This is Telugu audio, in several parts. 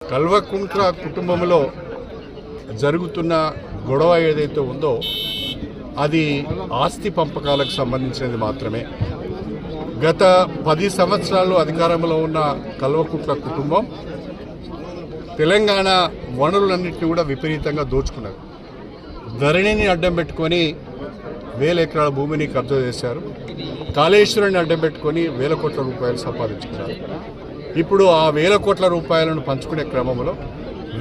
కల్వకుంట్ల కుటుంబంలో జరుగుతున్న గొడవ ఏదైతే ఉందో అది ఆస్తి పంపకాలకు సంబంధించినది మాత్రమే. గత 10 సంవత్సరాలు అధికారంలో ఉన్న కల్వకుంట్ల కుటుంబం తెలంగాణ వనరులన్నింటినీ కూడా విపరీతంగా దోచుకున్నారు. ధరణిని అడ్డం పెట్టుకొని 1000 ఎకరాల భూమిని కబ్జా చేశారు. కాళేశ్వరాన్ని అడ్డం పెట్టుకొని 1000 కోట్ల రూపాయలు సంపాదించుకున్నారు. ఇప్పుడు ఆ 1000 కోట్ల రూపాయలను పంచుకునే క్రమంలో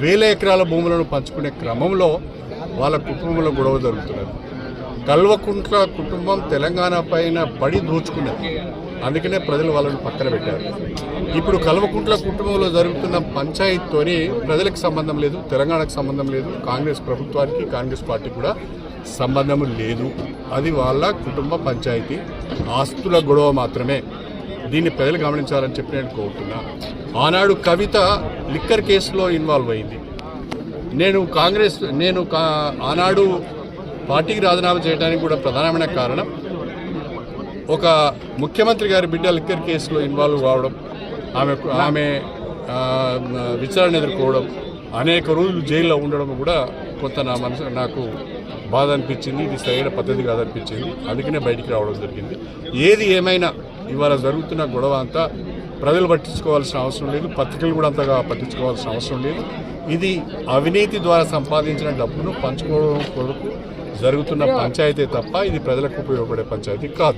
1000 ఎకరాల భూములను పంచుకునే క్రమంలో వాళ్ళ కుటుంబంలో గొడవ జరుగుతున్నది. కల్వకుంట్ల కుటుంబం తెలంగాణ పైన పడి దోచుకున్నది. అందుకనే ప్రజలు వాళ్ళని పక్కన పెట్టారు. ఇప్పుడు కల్వకుంట్ల కుటుంబంలో జరుగుతున్న పంచాయతీతోని ప్రజలకు సంబంధం లేదు, తెలంగాణకు సంబంధం లేదు, కాంగ్రెస్ ప్రభుత్వానికి కాంగ్రెస్ పార్టీ కూడా సంబంధం లేదు. అది వాళ్ళ కుటుంబ పంచాయతీ, ఆస్తుల గొడవ మాత్రమే. దీన్ని ప్రజలు గమనించాలని చెప్పి నేను కోరుతున్నా. ఆనాడు కవిత లిక్కర్ కేసులో ఇన్వాల్వ్ అయింది. నేను ఆనాడు పార్టీకి రాజీనామా చేయడానికి కూడా ప్రధానమైన కారణం ఒక ముఖ్యమంత్రి గారి బిడ్డ లిక్కర్ కేసులో ఇన్వాల్వ్ కావడం, ఆమె విచారణ ఎదుర్కోవడం, అనేక రోజులు జైల్లో ఉండడం కూడా కొంత నాకు బాధ అనిపించింది. ఇది సరైన పద్ధతి కాదనిపించింది. అందుకనే బయటికి రావడం జరిగింది. ఏది ఏమైనా ఇవాళ జరుగుతున్న గొడవ అంతా ప్రజలు పట్టించుకోవాల్సిన అవసరం లేదు, పత్రికలు కూడా అంతగా పట్టించుకోవాల్సిన అవసరం లేదు. ఇది అవినీతి ద్వారా సంపాదించిన డబ్బును పంచుకోవడం కొరకు జరుగుతున్న పంచాయతీ తప్ప ఇది ప్రజలకు ఉపయోగపడే పంచాయతీ కాదు.